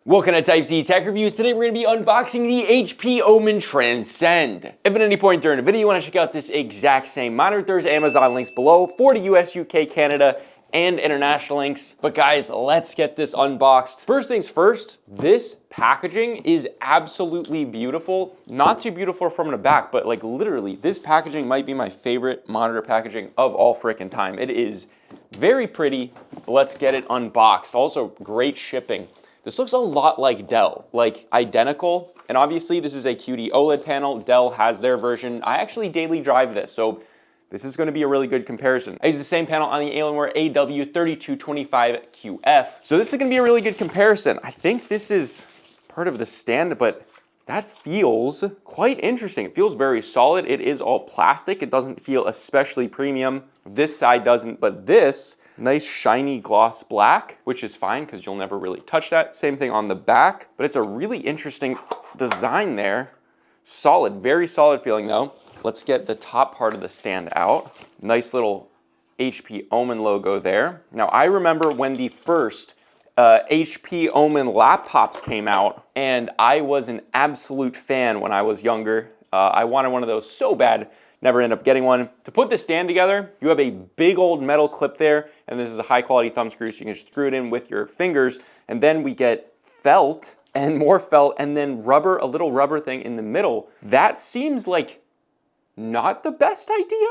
Welcome to Type C Tech Reviews. Today we're going to be unboxing the HP Omen Transcend. If at any point during the video you want to check out this exact same monitor, there's Amazon links below for the US, UK, Canada, and international links. But guys, let's get this unboxed. First things first, this packaging is absolutely beautiful. Not too beautiful from the back, but like literally, this packaging might be my favorite monitor packaging of all frickin' time. It is very pretty. Let's get it unboxed. Also, great shipping. This looks a lot like Dell, like identical. And obviously this is a QD-OLED panel. Dell has their version. I actually daily drive this, so this is going to be a really good comparison. I use the same panel on the Alienware AW3225QF. So this is going to be a really good comparison. I think this is part of the stand, but that feels quite interesting. It feels very solid. It is all plastic. It doesn't feel especially premium. This side doesn't, but this nice shiny gloss black, which is fine because you'll never really touch that. Same thing on the back, but it's a really interesting design there. Solid, very solid feeling though. Let's get the top part of the stand out. Nice little HP Omen logo there. Now I remember when the first HP Omen laptops came out, and I was an absolute fan when I was younger. I wanted one of those so bad. Never end up getting one. To put the stand together, you have a big old metal clip there, and this is a high quality thumb screw, so you can just screw it in with your fingers, and then we get felt, and more felt, and then rubber, a little rubber thing in the middle. That seems like not the best idea.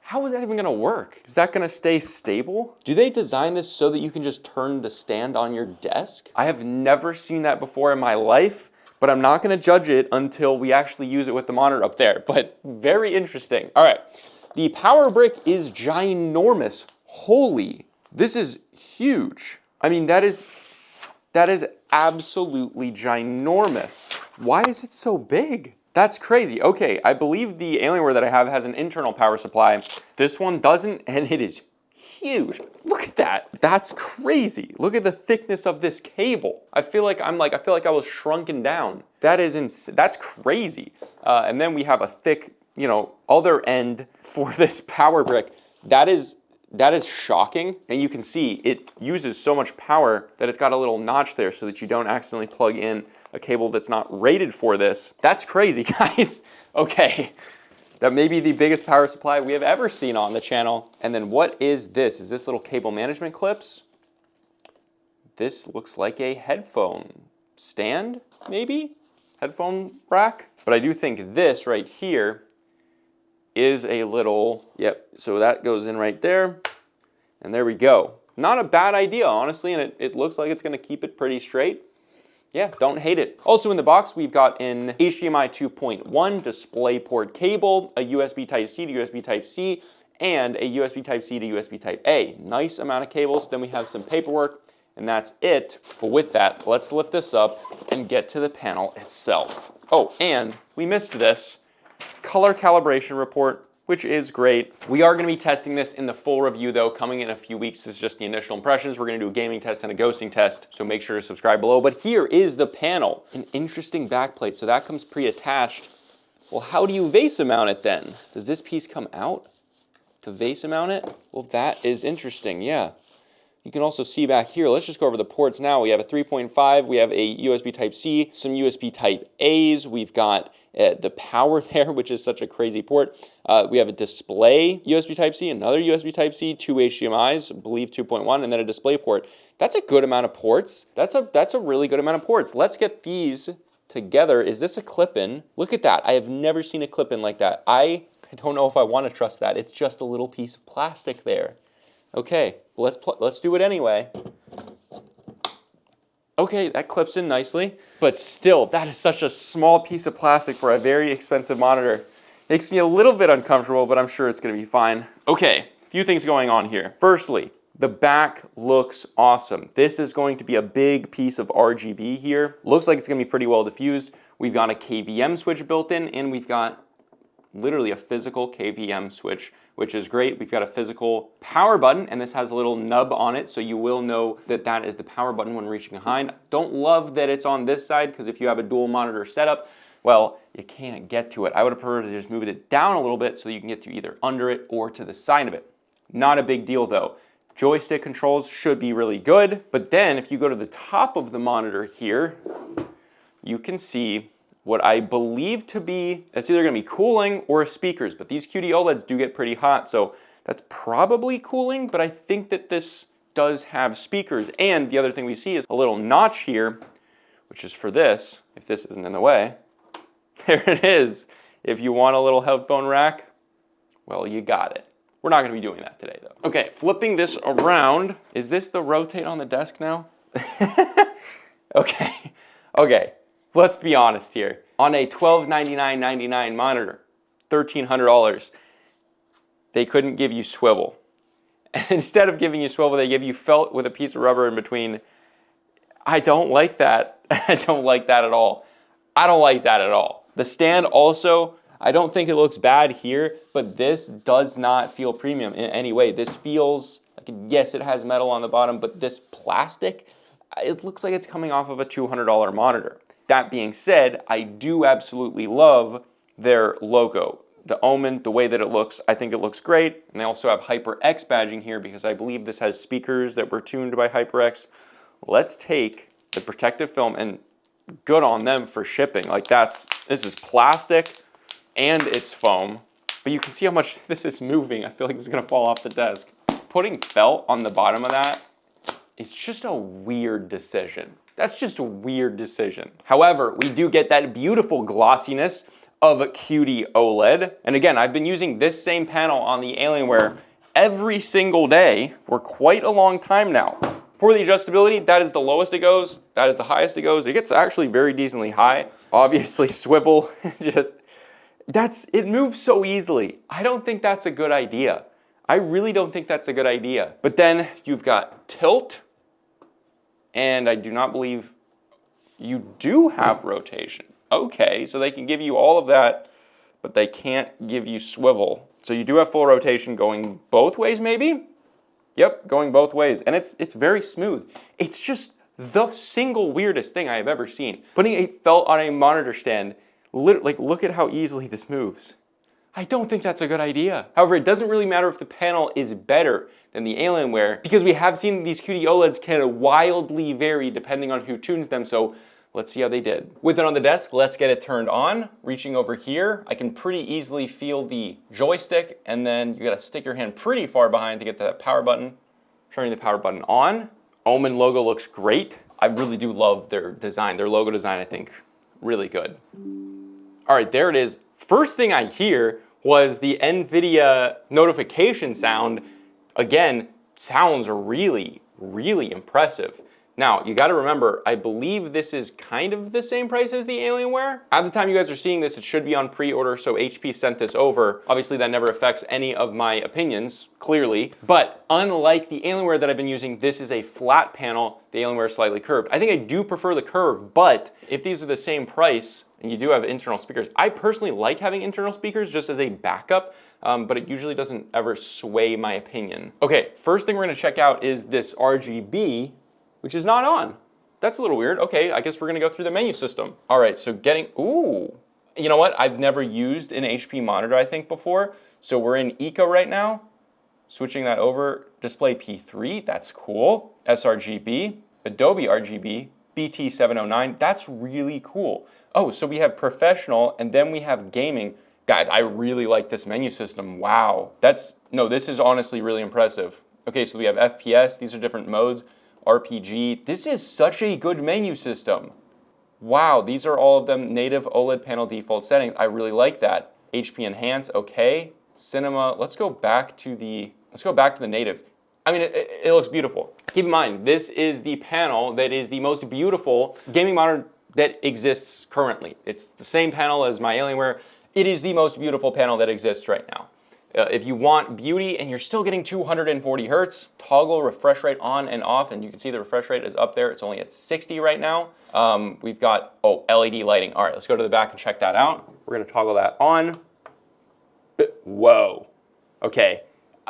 How is that even gonna work? Is that gonna stay stable? Do they design this so that you can just turn the stand on your desk? I have never seen that before in my life, but I'm not gonna judge it until we actually use it with the monitor up there, but very interesting. All right, the power brick is ginormous. Holy, this is huge. I mean, that is absolutely ginormous. Why is it so big? That's crazy. Okay, I believe the Alienware that I have has an internal power supply. This one doesn't, and it is huge. Look at that. That's crazy. Look at the thickness of this cable. I feel like I was shrunken down. That's crazy. And then we have a thick, other end for this power brick. That is shocking. And you can see it uses so much power that it's got a little notch there so that you don't accidentally plug in a cable that's not rated for this. That's crazy, guys. Okay. That may be the biggest power supply we have ever seen on the channel. And then what is this? Is this little cable management clips? This looks like a headphone stand, maybe? Headphone rack? But I do think this right here is a little, yep, so that goes in right there. And there we go. Not a bad idea, honestly, and it looks like it's gonna keep it pretty straight. Yeah, don't hate it. Also in the box, we've got an HDMI 2.1 DisplayPort cable, a USB Type-C to USB Type-C, and a USB Type-C to USB Type-A. Nice amount of cables. Then we have some paperwork, and that's it. But with that, let's lift this up and get to the panel itself. Oh, and we missed this color calibration report, which is great. We are gonna be testing this in the full review though, coming in a few weeks. This is just the initial impressions. We're gonna do a gaming test and a ghosting test, so make sure to subscribe below. But here is the panel. An interesting backplate, so that comes pre-attached. Well, how do you VESA mount it then? Does this piece come out to VESA mount it? Well, that is interesting, yeah. You can also see back here, let's just go over the ports now. We have a 3.5, we have a USB Type-C, some USB Type-A's, we've got the power there, which is such a crazy port. We have a display USB Type-C, another USB Type-C, two HDMI's, I believe 2.1, and then a display port. That's a good amount of ports. That's a really good amount of ports. Let's get these together. Is this a clip-in? Look at that. I have never seen a clip-in like that. I don't know if I want to trust that. It's just a little piece of plastic there. Okay, let's do it anyway. Okay, that clips in nicely, but still, that is such a small piece of plastic for a very expensive monitor. Makes me a little bit uncomfortable, but I'm sure it's gonna be fine. Okay, a few things going on here. Firstly, the back looks awesome. This is going to be a big piece of RGB here. Looks like it's gonna be pretty well diffused. We've got a KVM switch built in, and we've got literally a physical KVM switch, which is great. We've got a physical power button, and this has a little nub on it, so you will know that that is the power button when reaching behind. Don't love that it's on this side, because if you have a dual monitor setup, well, you can't get to it. I would have preferred to just move it down a little bit so you can get to either under it or to the side of it. Not a big deal though. Joystick controls should be really good. But then if you go to the top of the monitor here, you can see what I believe to be, it's either gonna be cooling or speakers, but these QD-OLEDs do get pretty hot, so that's probably cooling, but I think that this does have speakers. And the other thing we see is a little notch here, which is for this, if this isn't in the way. There it is. If you want a little headphone rack, well, you got it. We're not gonna be doing that today though. Okay, flipping this around. Is this the rotate on the desk now? Okay, let's be honest here. On a $1299.99 monitor, $1,300, they couldn't give you swivel. And instead of giving you swivel, they give you felt with a piece of rubber in between. I don't like that. I don't like that at all. I don't like that at all. The stand also, I don't think it looks bad here, but this does not feel premium in any way. This feels like, yes, it has metal on the bottom, but this plastic, it looks like it's coming off of a $200 monitor. That being said, I do absolutely love their logo. The Omen, the way that it looks, I think it looks great. And they also have HyperX badging here because I believe this has speakers that were tuned by HyperX. Let's take the protective film, and good on them for shipping. Like this is plastic and it's foam, but you can see how much this is moving. I feel like this is gonna fall off the desk. Putting felt on the bottom of that is just a weird decision. That's just a weird decision. However, we do get that beautiful glossiness of QD-OLED. And again, I've been using this same panel on the Alienware every single day for quite a long time now. For the adjustability, that is the lowest it goes, that is the highest it goes. It gets actually very decently high. Obviously swivel, it moves so easily. I don't think that's a good idea. I really don't think that's a good idea. But then you've got tilt, and I do not believe you do have rotation. Okay, so they can give you all of that, but they can't give you swivel. So you do have full rotation going both ways maybe? Yep, going both ways, and it's very smooth. It's just the single weirdest thing I have ever seen. Putting a felt on a monitor stand, like look at how easily this moves. I don't think that's a good idea. However, it doesn't really matter if the panel is better than the Alienware because we have seen these QD-OLEDs can wildly vary depending on who tunes them, so let's see how they did. With it on the desk, let's get it turned on. Reaching over here, I can pretty easily feel the joystick, and then you gotta stick your hand pretty far behind to get to that power button. Turning the power button on. Omen logo looks great. I really do love their design. Their logo design, I think, really good. All right, there it is. First thing I hear was the NVIDIA notification sound. Again, sounds really, really impressive. Now, you gotta remember, I believe this is kind of the same price as the Alienware. At the time you guys are seeing this, it should be on pre-order, so HP sent this over. Obviously, that never affects any of my opinions, clearly. But unlike the Alienware that I've been using, this is a flat panel. The Alienware is slightly curved. I think I do prefer the curve, but if these are the same price, and you do have internal speakers, I personally like having internal speakers just as a backup, but it usually doesn't ever sway my opinion. Okay, first thing we're gonna check out is this RGB, which is not on. That's a little weird. Okay, I guess we're gonna go through the menu system. All right, so ooh. You know what? I've never used an HP monitor, I think, before. So we're in Eco right now. Switching that over, display P3, that's cool. sRGB, Adobe RGB, BT709, that's really cool. Oh, so we have professional and then we have gaming. Guys, I really like this menu system. Wow, this is honestly really impressive. Okay, so we have FPS, these are different modes. RPG. This is such a good menu system. Wow, these are all of them native OLED panel default settings. I really like that. HP Enhance, okay. Cinema, let's go back to the native. I mean, it looks beautiful. Keep in mind, this is the panel that is the most beautiful gaming monitor that exists currently. It's the same panel as my Alienware. It is the most beautiful panel that exists right now. If you want beauty and you're still getting 240 hertz, toggle refresh rate on and off, and you can see the refresh rate is up there. It's only at 60 right now. We've got, LED lighting. All right, let's go to the back and check that out. We're gonna toggle that on. Whoa, okay.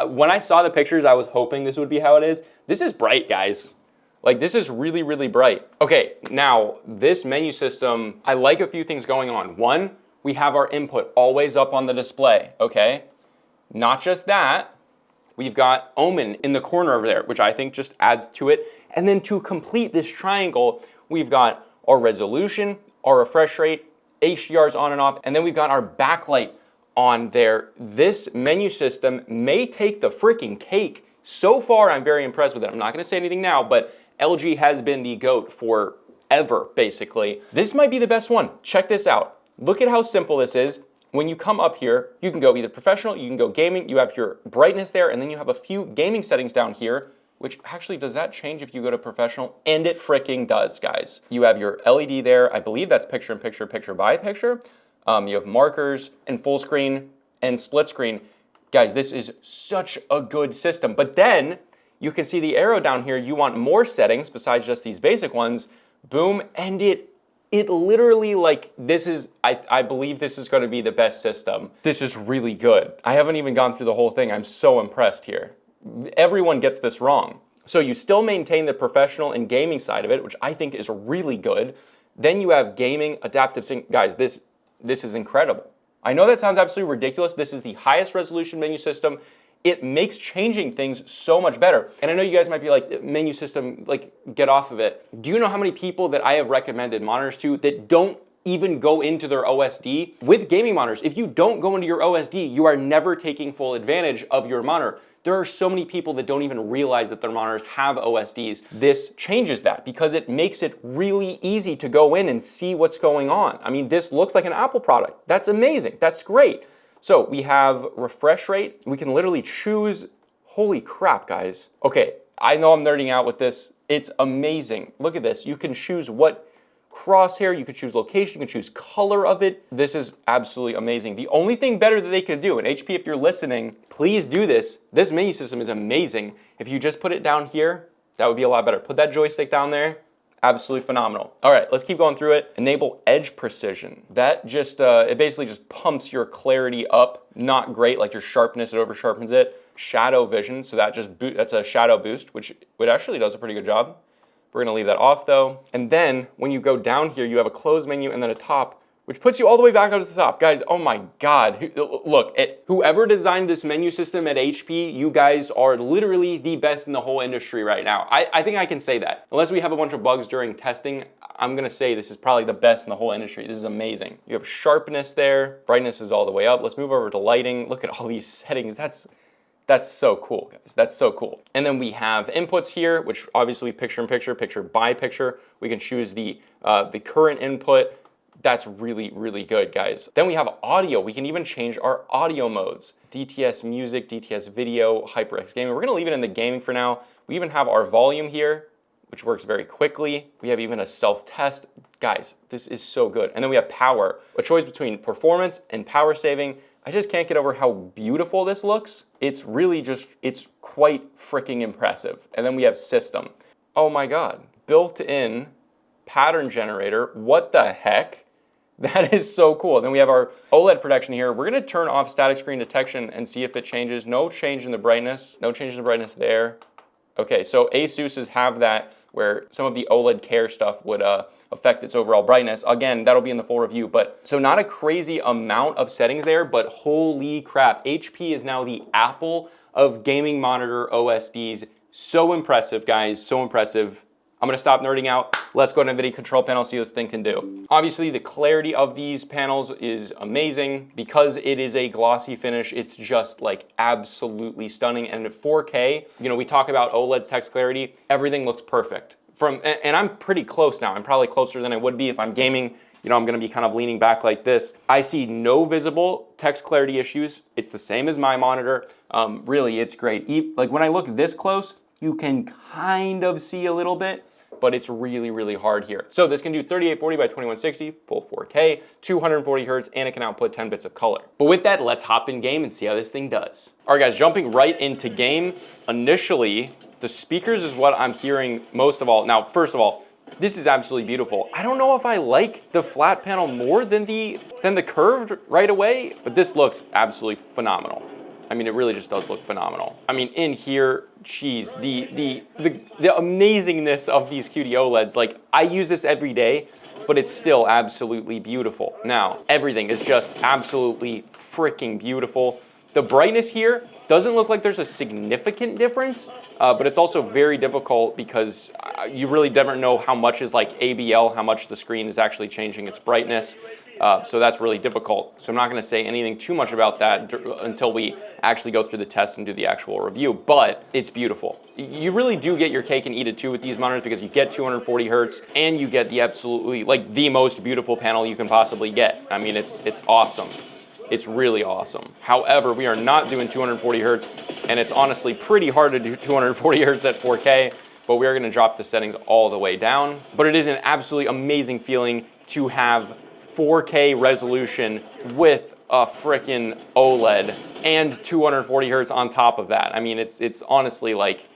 When I saw the pictures, I was hoping this would be how it is. This is bright, guys. Like, this is really, really bright. Okay, now, this menu system, I like a few things going on. One, we have our input always up on the display, okay? Not just that, we've got Omen in the corner over there, which I think just adds to it. And then to complete this triangle, we've got our resolution, our refresh rate, HDRs on and off, and then we've got our backlight on there. This menu system may take the freaking cake. So far, I'm very impressed with it. I'm not gonna say anything now, but LG has been the GOAT forever, basically. This might be the best one. Check this out. Look at how simple this is. When you come up here, you can go either professional, you can go gaming, you have your brightness there, and then you have a few gaming settings down here, which actually, does that change if you go to professional? And it freaking does, guys. You have your LED there. I believe that's picture-in-picture, picture-by-picture. You have markers and full screen and split screen. Guys, this is such a good system. But then you can see the arrow down here. You want more settings besides just these basic ones. Boom, and it literally, like, this is, I believe this is gonna be the best system. This is really good. I haven't even gone through the whole thing. I'm so impressed here. Everyone gets this wrong. So you still maintain the professional and gaming side of it, which I think is really good. Then you have gaming, adaptive sync. Guys, this is incredible. I know that sounds absolutely ridiculous. This is the highest resolution menu system. It makes changing things so much better. And I know you guys might be like, menu system, like, get off of it. Do you know how many people that I have recommended monitors to that don't even go into their OSD? With gaming monitors, if you don't go into your OSD, you are never taking full advantage of your monitor. There are so many people that don't even realize that their monitors have OSDs. This changes that because it makes it really easy to go in and see what's going on. I mean, this looks like an Apple product. That's amazing. That's great. So we have refresh rate. We can literally choose, holy crap, guys. Okay, I know I'm nerding out with this. It's amazing. Look at this. You can choose what crosshair, you could choose location, you can choose color of it. This is absolutely amazing. The only thing better that they could do, and HP, if you're listening, please do this. This menu system is amazing. If you just put it down here, that would be a lot better. Put that joystick down there. Absolutely phenomenal. All right, let's keep going through it. Enable edge precision. That just, it basically just pumps your clarity up. Not great, like your sharpness, it over sharpens it. Shadow vision, so that just that's a shadow boost, which it actually does a pretty good job. We're gonna leave that off though. And then when you go down here, you have a close menu and then a top, which puts you all the way back up to the top. Guys, oh my God. Look, whoever designed this menu system at HP, you guys are literally the best in the whole industry right now. I think I can say that. Unless we have a bunch of bugs during testing, I'm gonna say this is probably the best in the whole industry. This is amazing. You have sharpness there. Brightness is all the way up. Let's move over to lighting. Look at all these settings. That's so cool, guys. That's so cool. And then we have inputs here, which obviously picture-in-picture, picture-by-picture. We can choose the current input. That's really, really good, guys. Then we have audio. We can even change our audio modes. DTS music, DTS video, HyperX gaming. We're gonna leave it in the gaming for now. We even have our volume here, which works very quickly. We have even a self-test. Guys, this is so good. And then we have power, a choice between performance and power saving. I just can't get over how beautiful this looks. It's really just, it's quite freaking impressive. And then we have system. Oh my God, built-in pattern generator. What the heck? That is so cool. Then we have our OLED protection here. We're gonna turn off static screen detection and see if it changes. No change in the brightness. No change in the brightness there. Okay, so ASUS's have that where some of the OLED Care stuff would affect its overall brightness. Again, that'll be in the full review, but so not a crazy amount of settings there, but holy crap, HP is now the Apple of gaming monitor OSDs. So impressive, guys, so impressive. I'm gonna stop nerding out. Let's go to NVIDIA control panel, see what this thing can do. Obviously, the clarity of these panels is amazing. Because it is a glossy finish, it's just like absolutely stunning. And at 4K, you know, we talk about OLED's text clarity, everything looks perfect. And I'm pretty close now. I'm probably closer than I would be if I'm gaming. You know, I'm gonna be kind of leaning back like this. I see no visible text clarity issues. It's the same as my monitor. Really, it's great. Like when I look this close, you can kind of see a little bit, but it's really, really hard here. So this can do 3840 by 2160, full 4K, 240 hertz, and it can output 10 bits of color. But with that, let's hop in game and see how this thing does. All right, guys, jumping right into game. Initially, the speakers is what I'm hearing most of all. Now, first of all, this is absolutely beautiful. I don't know if I like the flat panel more than the curved right away, but this looks absolutely phenomenal. I mean, it really just does look phenomenal. I mean, in here, geez, the amazingness of these QD-OLEDs, like I use this every day, but it's still absolutely beautiful. Now, everything is just absolutely freaking beautiful. The brightness here Doesn't look like there's a significant difference, but it's also very difficult because you really never know how much is like ABL, how much the screen is actually changing its brightness. So that's really difficult. So I'm not going to say anything too much about that until we actually go through the test and do the actual review, but it's beautiful. You really do get your cake and eat it too with these monitors because you get 240 hertz and you get the absolutely, like, the most beautiful panel you can possibly get. I mean, it's awesome. It's really awesome. However, we are not doing 240 hertz, and it's honestly pretty hard to do 240 hertz at 4K, but we are gonna drop the settings all the way down. But it is an absolutely amazing feeling to have 4K resolution with a frickin' OLED and 240 hertz on top of that. I mean, it's honestly like,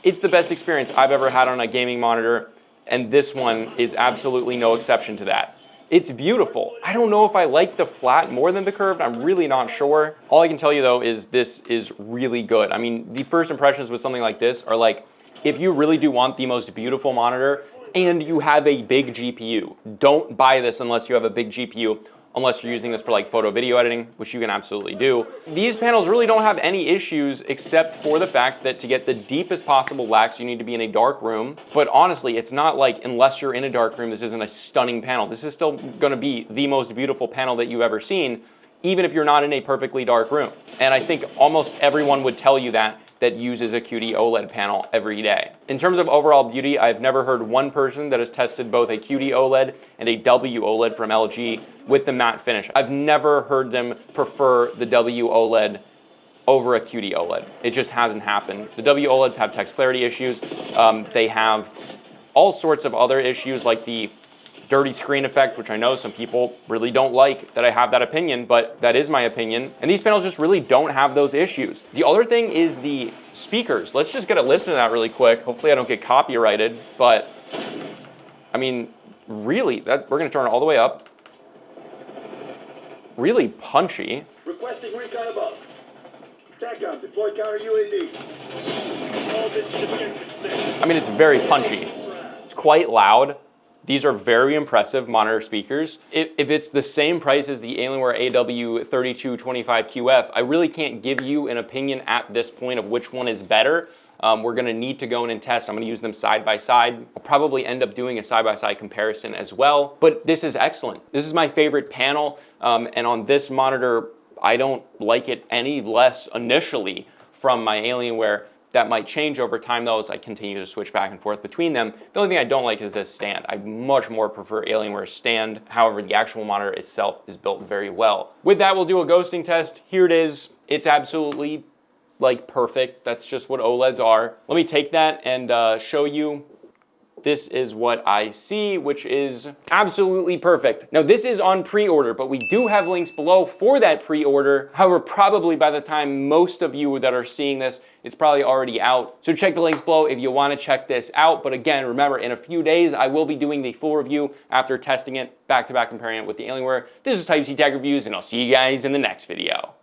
it's the best experience I've ever had on a gaming monitor, and this one is absolutely no exception to that. It's beautiful. I don't know if I like the flat more than the curved. I'm really not sure. All I can tell you though is this is really good. I mean, the first impressions with something like this are like, if you really do want the most beautiful monitor and you have a big GPU, don't buy this unless you have a big GPU, unless you're using this for like photo video editing, which you can absolutely do. These panels really don't have any issues except for the fact that to get the deepest possible lax, you need to be in a dark room. But honestly, it's not like unless you're in a dark room, this isn't a stunning panel. This is still gonna be the most beautiful panel that you've ever seen, even if you're not in a perfectly dark room. And I think almost everyone would tell you that uses a QD-OLED panel every day. In terms of overall beauty, I've never heard one person that has tested both a QD-OLED and a W-OLED from LG with the matte finish. I've never heard them prefer the W-OLED over a QD-OLED. It just hasn't happened. The W-OLEDs have text clarity issues. They have all sorts of other issues like the dirty screen effect, which I know some people really don't like that I have that opinion, but that is my opinion. And these panels just really don't have those issues. The other thing is the speakers. Let's just get a listen to that really quick. Hopefully I don't get copyrighted, but I mean, really, we're gonna turn it all the way up. Really punchy. Requesting recon above. TACOM, deploy counter UAV. I mean, it's very punchy. It's quite loud. These are very impressive monitor speakers. If it's the same price as the Alienware AW3225QF, I really can't give you an opinion at this point of which one is better. We're gonna need to go in and test. I'm gonna use them side by side. I'll probably end up doing a side by side comparison as well, but this is excellent. This is my favorite panel, and on this monitor, I don't like it any less initially from my Alienware. That might change over time though as I continue to switch back and forth between them. The only thing I don't like is this stand. I much more prefer Alienware's stand. However, the actual monitor itself is built very well. With that, we'll do a ghosting test. Here it is. It's absolutely like perfect. That's just what OLEDs are. Let me take that and show you. This is what I see, which is absolutely perfect. Now this is on pre-order, but we do have links below for that pre-order. However, probably by the time most of you that are seeing this, it's probably already out. So check the links below if you wanna check this out. But again, remember, in a few days, I will be doing the full review after testing it back-to-back, comparing it with the Alienware. This is Type C Tech Reviews, and I'll see you guys in the next video.